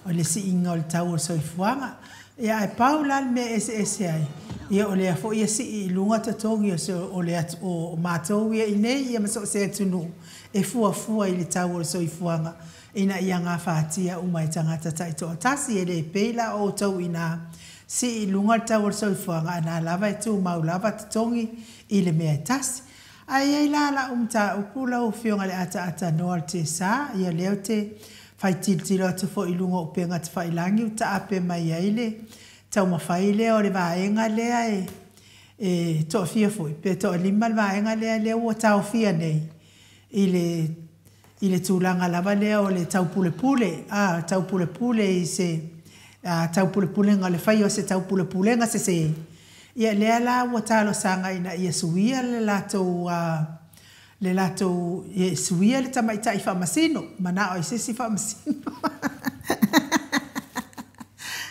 O le si inga o le tau o soifuanga. Ia e paula me ese ai. Ia o le afo ia si I lunga tatongi o le o mātou ia I nei ia maso se atunu. E fua I le tau o soifuanga. Ina ia ngā whaatia umai tangata taito. Tasi e le peila o tau ina si I lunga tau o soifuanga. Ana lava e tu mau lava tatongi I le mea tasi. Ai la umta upula o fionga le ata noa te sa. Ia leo te fai tilo atu fo ilunga o penga te fai langi o ta ape mai aile. Tau mawhai lea o le vaenga lea e toa fia foi. Pe toa lima le vaenga lea ua tau fia nei. I le tūlanga lava lea o le tau pule pule. Tau pule pule I se tau pule pule nga le fai o se tau pule pule nga se. Ia lea la ua talo sanga ina ia suia le lato e suia le tamaita I whamasino. Mana o I sesi whamasino.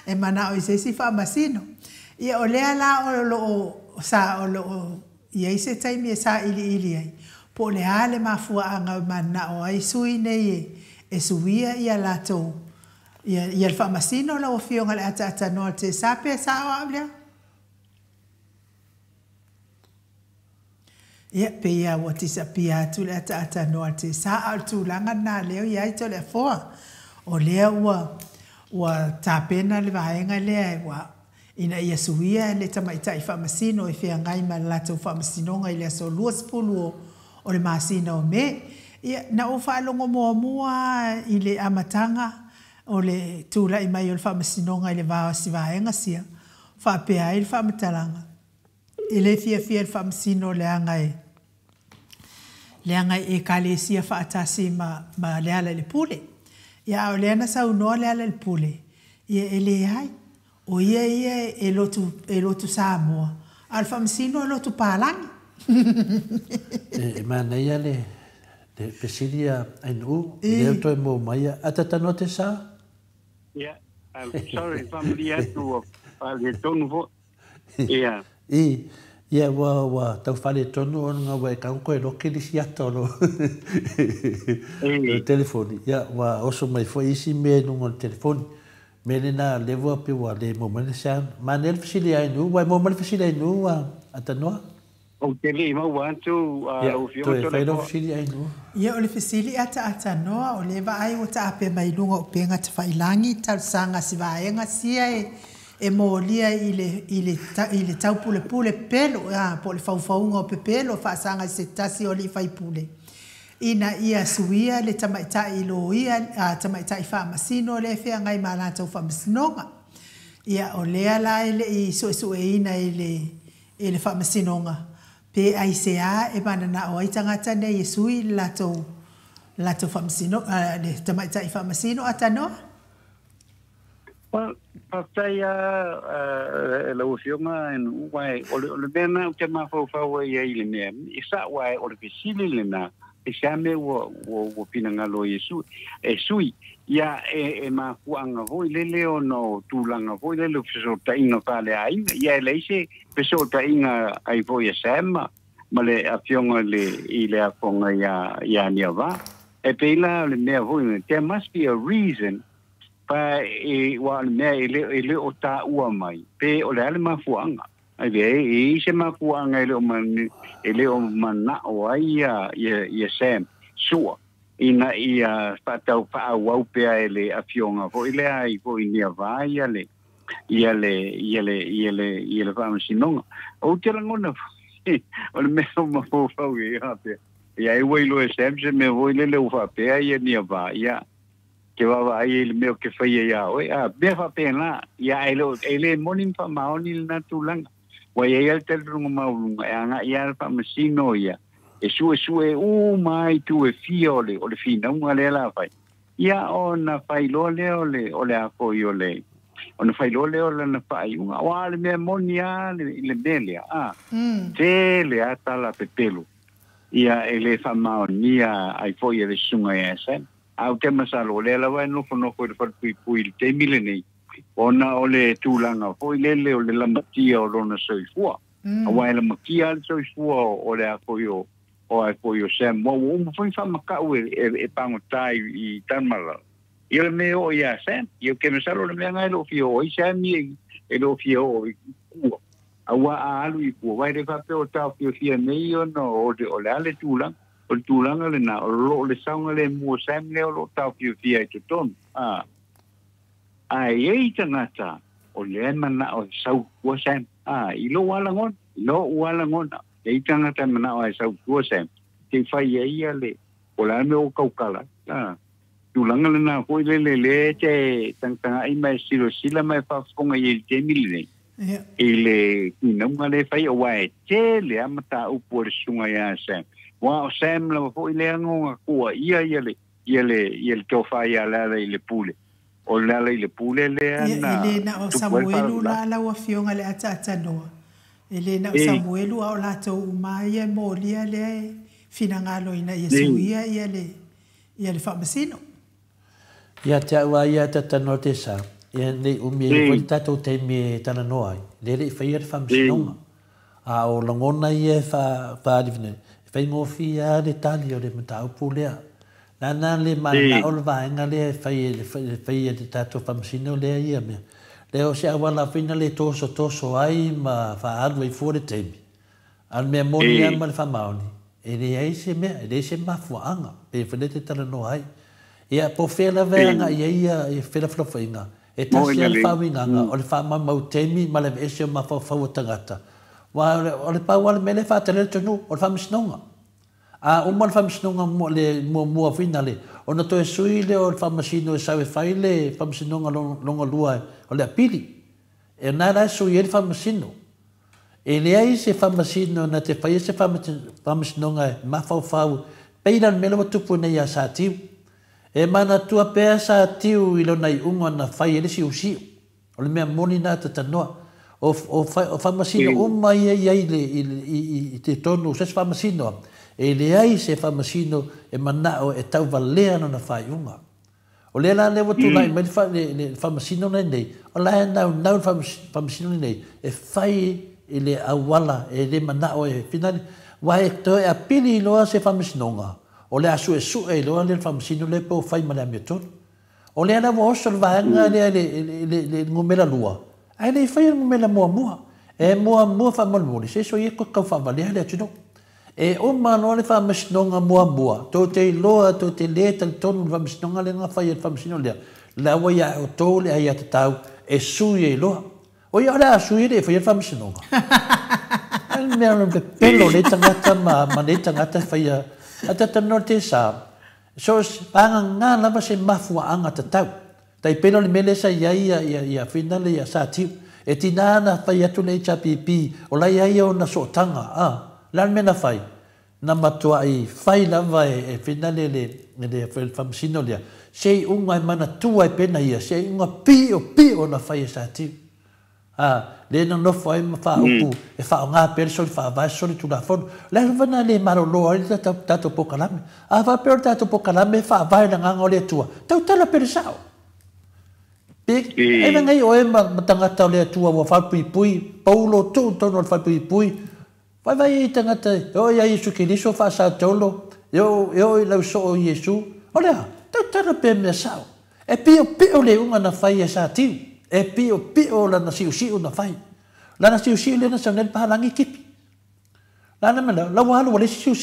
E mana o I sesi whamasino. Ia o lea la o lo ia I se taimi e sa ili ai. Po le ale mafua anga mana o ai sui nei e suia ia lato. Ia le whamasino la o fionga le ata noa te sape sa o ablea. Ia pe ia wa tisa pia tu le ata noa te sa al tūlanga nā leo iai to le foa. O lea ua tāpena le vaenga lea e wa ina ia suia le tamaita I whamasino e whea ngai ma lato whamasinonga I le aso luaspulu o le masina o me. Ia na o whaalongo mua I le amatanga o le tūla I mai o le whamasinonga I le vāwasi vaenga sia. Whapea I le whamatalanga. I le fia le whamasino le angai. Leanga e kalesia whaatasi ma leala le pule. Ia o leana sa unoa leala le pule. Ia e le hai. O ia e lotu Samoa. Al whamasino e lotu pālangi. E mana ia le pesilia ainu. Leo toi mo maia. Atatano te sa? Yeah. Sorry, family atu le tonu fo. Yeah. Ia wa tau whale tonu o ngā wai kau koe loke lisi ato lo telefoni. Ia wa oso mai fo isi me nungo telefoni. Mele na levo api wa le momane sean. Ma nel fasili ainu, wai momane fasili ainu wa atanoa? O te li mau wantu o fio to le whaino fasili ainu. Ia o le fasili atanoa o le wa ai o ta ape mai lunga o penga te whailangi tal sanga si vaenga sia e molia I le tau pule pelo po le faufaunga o pepelo whaasanga I se tasi o li fai pule. Ina ia suia le tamaita I lo ia tamaita I whamasino le whea ngai mana tau whamasinonga. Ia o lea la I so e ina I le whamasinonga. Pe ai se a e mana na o ai tangata nei e sui lato whamasino le tamaita I whamasino atanoa. Pasaya la usioma en wai o le bena o te mafau ia I le mea. Isa wai o le pisili le na e same o pinangalo Yesu. E sui ia e mafuanga hoi lele o no tūlanga hoi lele o fiso tainga whale aina. Ia e leise fiso tainga ai voi e sama. male afionga le ile afonga ya niava e peila le mea hui there must be a reason pa e wa me ile o ta ua mai pe o le ale mafuanga ai ve se mafuanga ile o mana o ia sem sure ina ia patau pa au pe ele afionga fo ile ai fo inia vai ile fa sinonga o te langona o le me ma fo ia pe ia e wei lo sem se me voi le ufa pe ia nia vai ia ke va ai le me ke fa ia o be fa pe la ia ele morning fa maoni na tulang wa ia te runga maulunga anga ia fa masino ia e sue mai tu e fiole o le fina unga le la fai ia ona fai lo le a ko yo le ona fai lo le na fai unga wa le me monia le belia te le ata la pepelo ia ele fa maonia ai foi e sunga esa au te masalo le la vai no ko fa pui te milene ona ole tulanga foi le o le lamatia o lona soifua wa le makia soifua o le a ko yo o ai po yo sem mo foi fa makau e pangotai I tanmala ele me o ia sem eu que me salo le me ngai lo fio o sem mi e lo fio o ku awa alu I ku vai de fa pe o ta fio fio nei o no o le ale tulang le na lo le saunga le mo sem le lo ta fio fio I ton ai e tangata o le mana o sau ko sem I lo wala ngon e tanga ta mana o sa ku sem te fai ia le o la me o kaukala tulanga le na ko le te tanga ai mai sila mai fa fonga I te milne ele no ngale fai o wai te le amata u por sunga ya sem wa sem la fo ile ngo ko ia le to fai ala le pule o la le pule le na o Samuelu la wa fionga le ata no Elena Samuelu au lato mai e molia le finangalo ina Yesu ia le famasino. Ia te awa ia tatano te sa. Ia ne umi e tato te me tana noai. Le whaia le famasinonga. A o langona ia fa adivine. Whai ngofia le tali o le matau pulea. Nana le mana o le vaenga le whaia te tato famasino le ia mea. Leo se awala fina le toso ai ma fa adu I fore temi. Al me moni ama le fa maoni. E le ai se mea, e le se mafuanga. Pe whanete tala no ai. Ia po whela veanga ia e whela whainga. E tasi al whawinganga o le wha mau temi ma le ese o mawhau tangata. O le pau ale mele whatele tonu o le whamisnonga. A uma le whamisnonga mua fina le. O na to e sui le o le whamasino e sawe whaile whamasinonga longa lua o le apili. E nara sui e le whamasino. E le ai se whamasino na te whaia se whamasinonga e mawhau peiran mele watupu nei a sa tiu. E mana tua pēa sa tiu ilo nei unga na whai ele si usiu. O le mea moni nā te tanoa. O whamasino uma iai I te tonu se whamasino. E le ai se whamasino e manao e tau valea no na whai unga. O le la lewa tu lai mai le whamasino nei. O la nau whamasino nei. E whai e le awala e le manao e finali. Wa e toi a pili loa se whamasinonga. O le asu e loa le whamasino le po whai mana mea tonu. O le ana wa oso le vaanga le ngumela lua. Ai le whai ngumela mua. E mua whamalmuri. Se so i ko kau whamalea le atino. E o mano le whamashinonga mua. Tō te loa, tō te lea tali tonu whamashinonga le ngā whai e whamashinonga lea. La wa ia o tō le ai ata tau e sui e loa. O ia ora a sui e whai e whamashinonga. Ai mea me pelo le tangata ma le tangata whai a ata tano te sā. So panga ngā lava se mafua anga ta tau. Tai pelo le mele sa ia whina le ia sā tiu. E tinana whai atu le chapipi o lai ai o na so tanga. Lan mena fai na matua I fai lava e fina le whamasino lea. Sei unga mana tua pena ia. Sei unga pio na fai e sa tiu. Le na nofo ai ma wha upu e wha o ngā pere sori wha vai sori tu la fono. Le wana le maro loa ali tato pokalame. A wha pere tato pokalame wha vai na nganga o lea tua. Tau tala pere sao. E ngai o e ma tangata o lea tua wa wha pui. Paulo tu tono o wha pui. vai tangata o ia Yesu Kiriso fa sa tolo yo lau so o Yesu olea tara pe me sao e pio le unga na fai sa tiu e pio la na siu na fai la na siu le na sa nel palangi kipi la na mala la walo le siu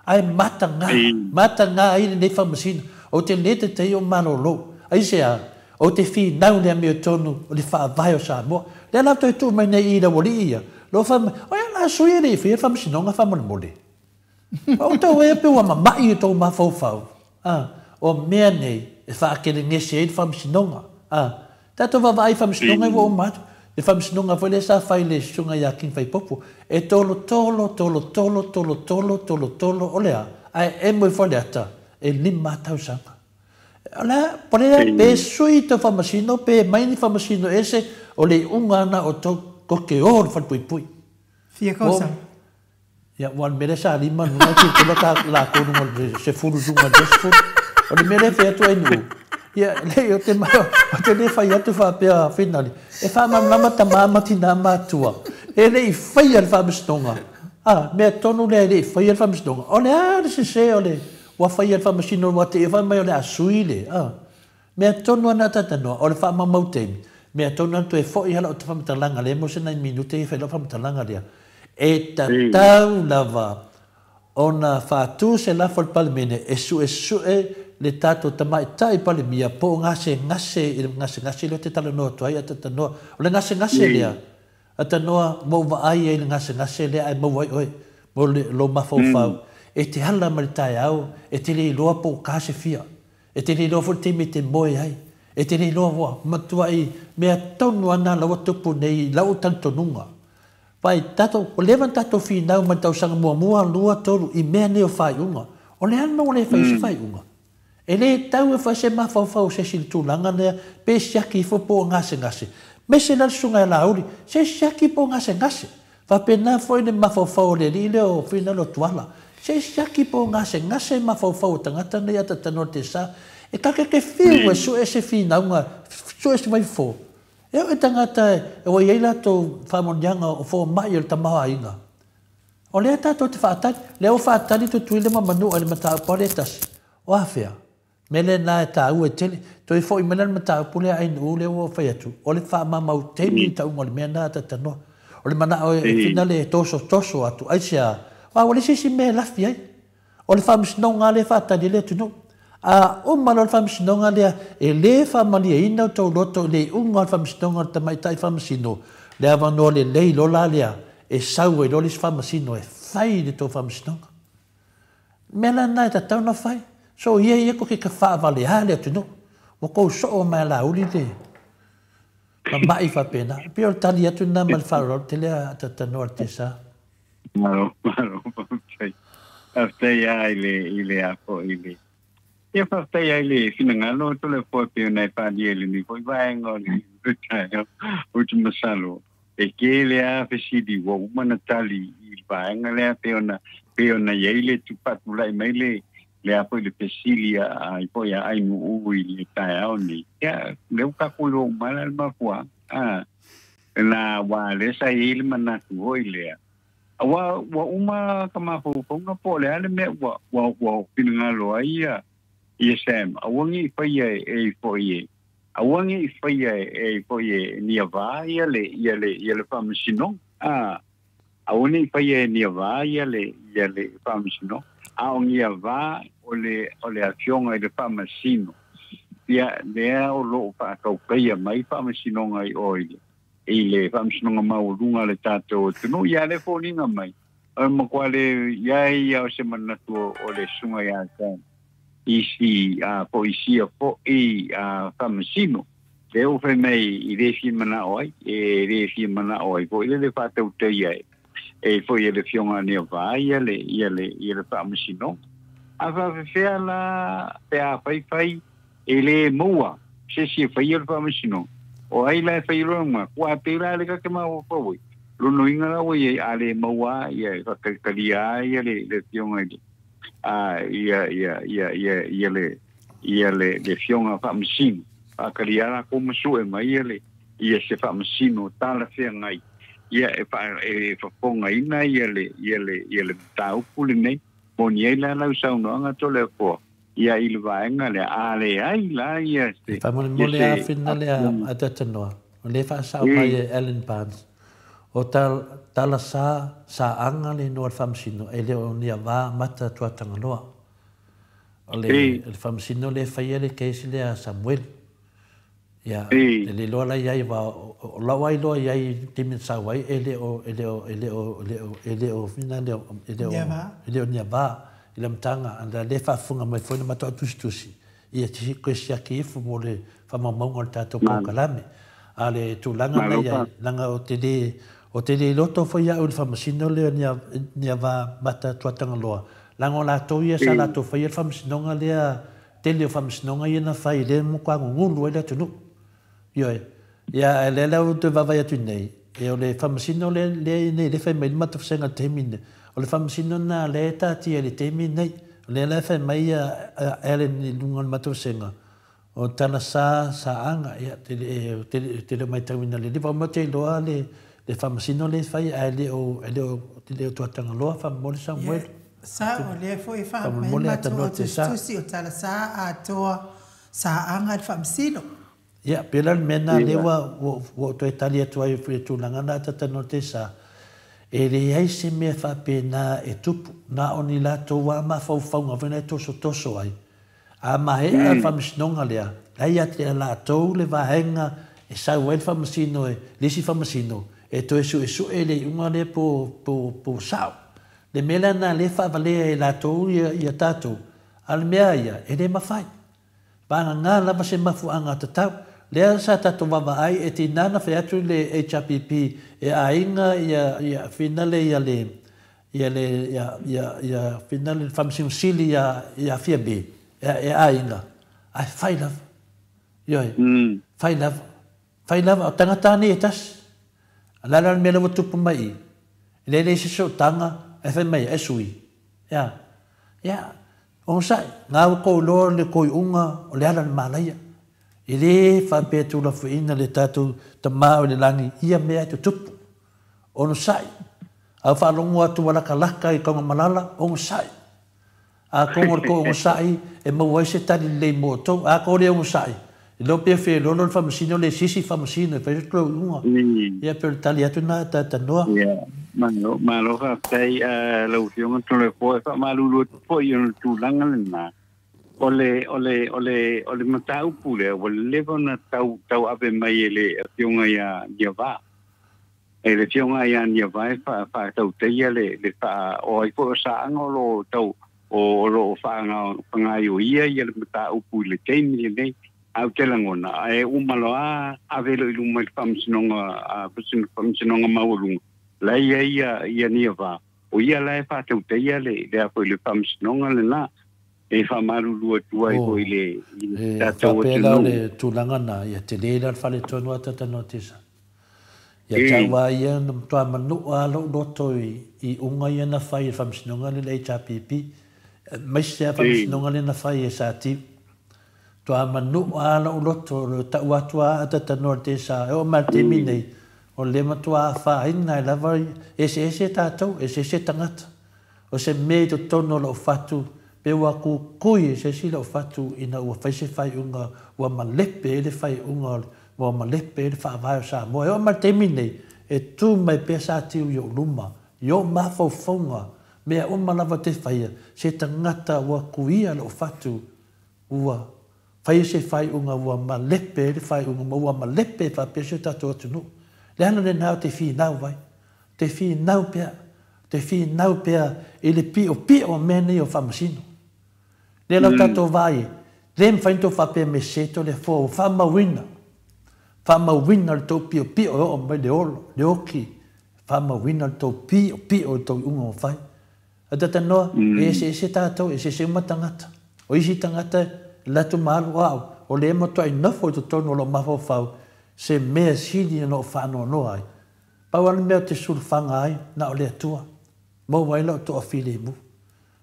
ai matanga ai ne fa masina o te lete te o malolo ai sea o te fi nau le me tonu o le fa vai o sa mo le la tu mai nei ida wolia lo fa o la sui le fi fa masina nga fa mo mole o to e pe wa mai to ma fo o mea nei e fa ke le ngese e fa masina tato va vai fa masina o mat e fa masina foi le sa fai le sunga ya king fai popo e tolo olea ai e mo foi ata e lima tau sanga ala pole pe sui to fa masina pe mai ni fa masina ese o le unga na o to ko ke o fa pui fia cosa ya wan meresa lima no ki ko la ko no se furu dunga desfu o le mere fe to enu ya le o te mai o te le fai atu fa pe finali e fa mama tamama tina matua e le fai al fa mastonga me tonu le fai al fa mastonga o le se o le wa fai al fa masino wa te fa mai o le asuile me tonu na tatano o le fa mama utemi me tonu to e foi hala o te fa matalanga le mo se 9 minute e fa lo fa matalanga dia e tatau lava ona fa tu se la fol palmene e su le tato tamai tai pale mia po ngase le te tala no toai ata no le ngase le ata no mo va ai e ngase le ai mo vai oi mo lo ma fo fa e te hala mal tai au e te le lo po kase fia e te le lo fo te mete moi ai e te le lo wa matuai me tonu ana la tupu nei la tanto nunga pai tato o levantato fina ma tau sanga mua lua tolu i mea neo fai unga o le ana o le fai unga e le tau e fase ma fau se sil tūlanga nea pe siaki fo po ngase me se lal sunga la auri se siaki po ngase fa pena foi ne ma fau le li leo fina lo tuala se siaki po ngase ma fau tangata nea tatano te sa e kake ke fiu e su e se fina unga su e se mai fo e o tangata e o iei lato whamonianga o fo mai o tamaha inga o lea tato te whaatani lea o whaatani tu tuile ma manu ale mata paretas o awhea mele na e ta ue tele to i fo i mele mata pule ai nu le o whai atu o le wha mamau teimi ta ungo le mea na tatano o le mana o e finale toso atu ai sea o le sisi me lafi ai o le whamisnonga le whaatani le tunu o malo le whamisnonga lea e le whamali e ina tau loto le unga le whamisnonga ta mai tai whamisino le avano le lei lola lea e sau e lolis whamasino e whai le tau whamisnonga mela nai ta tau na whai so ia ko ke ka whaavale hale atu no mo kou so o mai la uli le ma mai fa pena pio tali atu na mal faro te le tatano artesa malo okay after ya ile apo ile ia after ya ile finangalo to le po pio na pa di ile ni ko vai ngoni o tu masalo e ke le a fesi wo mana tali il va ngale pio na ile tu patulai mai le apo le pesilia ai po ya ai mu le tai oni ya le ka kulo mal ma kwa na wa le sa il mana tu ile wa uma kama po nga po le ale me wa pinangalo ai ya isem awangi fa ye e po ye awangi fa ye e po ye ni va le famsino awani fa ye ni va le famsino aongi va ole action e de famsino ya de o lo fa ko pe mai famsino ngai oile ile famsino ma o lunga le tato no ya le folinga mai ma kwale ya o se manatu ole sunga ya kan isi poesia po famsino le o fe mai ile fi mana oi po ile fa te te ia e foi ele fionga ne vai ele famsino ava fe la pe a fai ele moa se fai ele famsino o ai la fai lo ma kwa te la le ka ma o po lo no inga la o ye ale moa ye ka kalia ye le fionga ia le fionga famsino a kalia la ko musu e mai ele ia se famsino tala fe ngai ia fa ponga ina ia le tau pule nei moni ila la usau no anga to le ko ia il vaenga le ale ai la ia se fa mole a finale a tatanoa le fa sa mai Ellen Barnes o tala sa anga le no famsino ele o nia va mata tua tangaloa le famsino le fa ele ke le a Samuel ya le lo la ia va la wai lo ia timin sa wai ele o finale ele o nia va ile mtanga anda le fa funga mai foi ma to tustusi ia ti ko sia ki fu mole fa ma mo ngol tato ko kalame ale tu langa na ia langa o te loto foi ia un famsino le nia va mata tua tanga loa langa la to ia sa la to foi il famsino nga le tele famsino nga ia na fai le mo kwa ngulu ele tunu yo ia ele la o te va vai tu nei e o le famsino le fai mai mata senga temine o le famsino na le tati ele temine le fai mai ele ni lunga mata senga o tana sa anga ia te mai termina le va mo te loa le famsino le fai ele o tua tanga loa fa mo le Samuel sa o le foi fa mai mata o tu o tala sa a toa sa anga le famsino ia pela mena le wa to Italia to ai tu langa na tata no te sa e le ai se me fa pena e tupu na oni la to wa ma fa nga vena to so ai a ma he a famsino lea ai ate la to le va henga e sa wel famsino e le si famsino e to esu ele unga le po sao le mela na le fa vale la to ia tato al mea ia e le mafai bana nga la se mafu anga tatau le sa tato vava ai e tinana fa atu le HPP e ainga ia finale ia finale famsino sili ia fiabe e ainga ai fai love yoi fai love o tangata ni etas ala me lo tupu mai le se so tanga e fai mai e sui ya on sai nga ko lo le ko unga o le ala malaya ile fa pe tu la fuina le tatu tama o le langi ia me tu tupu on sai a fa longo atu wala kalaka i konga malala on sai a kongor ko on sai e mo wa se tali le moto a ko le on sai lo pe fe lo famsino le sisi famsino fe tlo unga ia per tali atu na ta no malo ka tai lo fiong to le po fa malu po yo tu langa na ole matau pule o le bona tau ave mai le fiong ya va e le fiong ya va fa tau te le fa o i po sa ngolo tau o lo fa nga yo ia le matau pule ke ni le au te langona e umalo ave lo iluma famsino nga maulu la ia ni va o ia la fa tau te le a le famsino nga le na e fa malu lu tua i ko ile tatu le tulanga na ia te le fa le tonu ata notisa ia tawa ia no to manu lo loto i unga ia na fa i famsino nga le HPP mai se famsino nga le na fa i sa ti to manu lo loto ta watua ata notisa o maltemi nei o le matua fa ina la vai ese tato ese tangata o se me to tono lo fatu pe wa ku kui se silo fatu ina wa fa se fai unga wa malepe le fai unga wa malepe le fa vai sa mo o maltemi nei e tu mai pe sa ti yo luma yo ma fo fonga me o malava te fai se tangata wa kuia lo fatu wa fai se fai unga wa malepe le fai unga wa malepe fa pe se tato tunu le ana le nau te fi nau vai te fi nau pea ele pi o mene o famsino le la tato vai le fainto fa pe meseto le fo fama winna to pi o mai de olo de oki fama winna to pi o to unga fai ata no ese tato ese matangata o isi tangata la tu mal wow o le mo to ina fo to tono lo mafo fa se me sidi no fa no ai pa wan me te sulfanga ai na o le tua mo vai lo to afile mu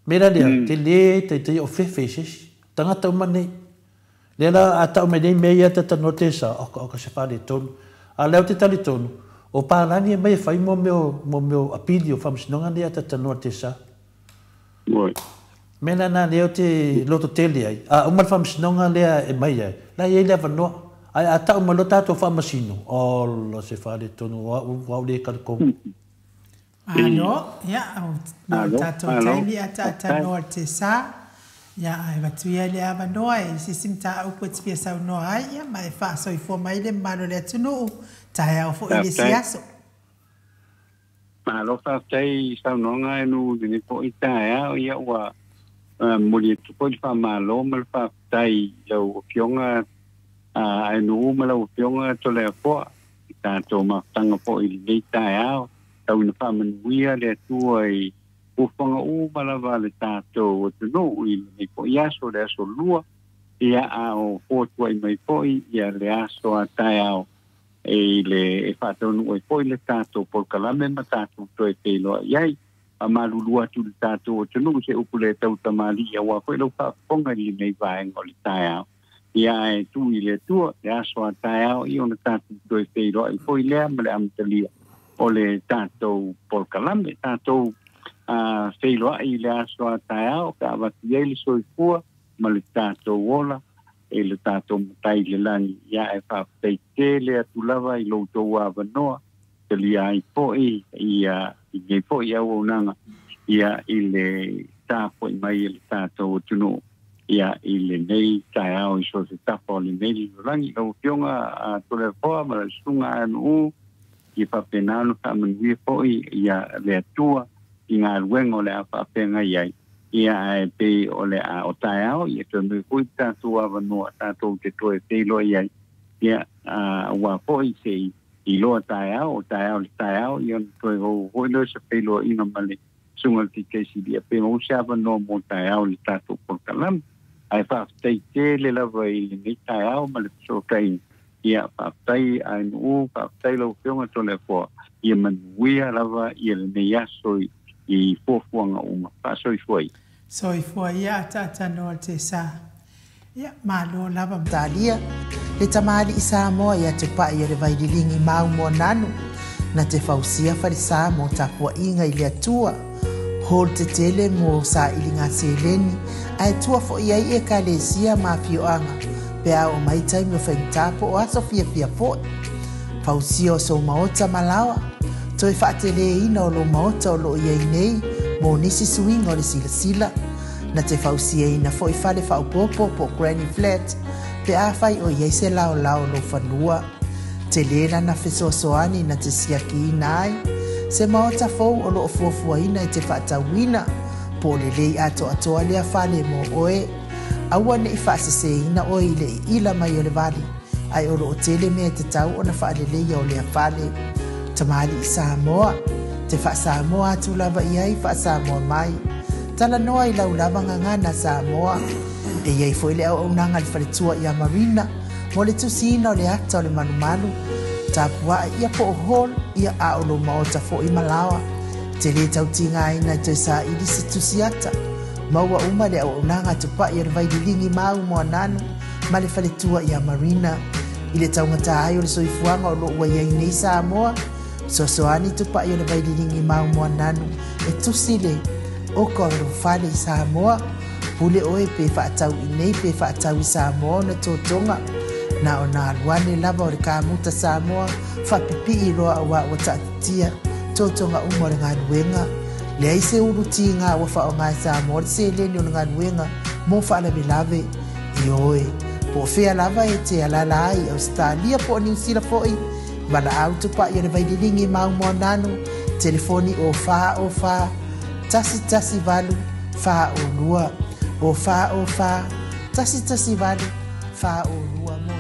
mera le te o fefeses tanga ta mane le la ata o me dei me ia ta notesa o ka se fa le ton a le te tali ton O pālani e mai whai mo meo apili o whamsinonga lea tatanoa te sa. Oi. Mena nā leo te loto tele ai. Umar whamsinonga lea e mai ai. La i lea wanoa. Ai a tau malo tātou whamasino. Ola se whare tonu wau le karkou. Alo, ia, tātou taili a tatanoa te sa. Ia, ai watuia le awa noa e sisim tā upo te pia sau noa ai, ia, ma e whaaso i fua mai le mano le atunu, tae au fo i le siaso. Ma lo whaatei sau noa e nu dine po i tae au, ia ua mori e tupo i wha malo, ma le whaatei lau o fionga, ai nu ma lau o fionga to le a poa, i tātou ma tanga po i le tae au, tau ina whamanuia le atua i o whanga o malawa le tātou o te no i le po i aso le aso lua ia a o fōtua i mai poi ia le aso a tai au e le e whātou nu i poi le tātou por kalame ma tātou toi te loa iai a malulua tu le tātou o te no se upu le tau tamali ia wa koe lau whaponga i nei vaenga o le tai au ia e tu i le tua le aso a tai au i o le tātou toi te loa i poi lea ma le amtalia o le tātou por kalame tātou wheiloa i le aso a tae au, ka awati ei le soifua, ma le tātou ola, e le tātou mutai le langi, ia e whaptei te le atulawa i loutou a wanoa, te lia i poi, i ngei poi au o nanga, ia i le tāpo i mai le tātou o tuno, ia i le nei tae au i so se tapo le nei li langi, lau fionga a tole poa, ma le sunga anu, i whapenano ka manuia poi, ia le atua, i ngā ruengo le a whapenga iai. Ia e pe o le a o tae au, ia te mui kui tātou awa noa, tātou te toe te loa iai. Ia ua poi se i loa tae au, o tae au le tae au, ia toe hoi loa sa pe loa ina male sungal ki keisi lia. Pe mo se awa noa mo tae au le tātou porkalam. Ai whaaftai te le lava i le nei tae au, male so kain. Ia whaaftai ai nuu, whaaftai lau whionga tole fua. Ia manuia lava, ia le nei asoi, i fōfuanga uma, whaasoi fuai. Soi fuai ia tātanoa te sa. Ia, malo lava mtalia. Le tamali i Samoa ia te pai i le vaililingi mau mo nanu. Na te fausia wharisa mo tapua inga i le atua. Hol te tele mo sa ilinga seleni. Ai tua fo ia i e ka le sia ma fioanga. Pea o maitai mo whaintapo o aso fia fia fo. Fausia o so maota malawa. Toi whaatele ina o lo maota o lo iei nei, mo nisi swing o le sila sila. Na te whausia ina fo i whale whaupopo po Granny Flat, pe a whai o iei se lao lao lo whanua. Te lena na whesoasoani na te siaki ina ai, se maota fau o lo o fuafua ina i te whaatawina, po le lei ato atoa lea whale mo oe. Aua ne i whaasese ina o i le ila mai o le vali, ai o lo o tele mea te tau o na whaale lei o lea whale. Tamali i Samoa, te wha Samoa atu lava iai wha Samoa mai. Tala noa i lau lava ngangana Samoa. E iai fo ile au nanga li whaletua i a Marina, mo le tusina o le ata o le manumalu. Tapua ia po o hol, ia a o lo maota fo i Malawa. Te le tau tinga ina i toi sa ili si tusiata. Maua uma le au nanga tupa i a vaililingi mau mo ananu, ma le whaletua i a Marina. I le tau ngata ai o le soifuanga o lo ua iai nei Samoa. Sosoani tupa i o le vaililingi mau mo ananu, e tusile o ka o whale i Samoa. Pule oe pe whaatau i nei pe whaatau i Samoa na tōtonga. Na o nā luane lava o le kāmuta Samoa, whapipi i roa awa o tātia, tōtonga umo le ngā nuenga. Le aise uruti ngā wa wha o ngā Samoa, le se leni o ngā nuenga, mō whaala me lave i oe. Po whea lava e te alala ai Australia po New Zealand foi. Wala au tupa i o le vaililingi mau mo nanu, telefoni o wha, tasi valu, wha o lua, o wha, tasi valu, wha o lua mo.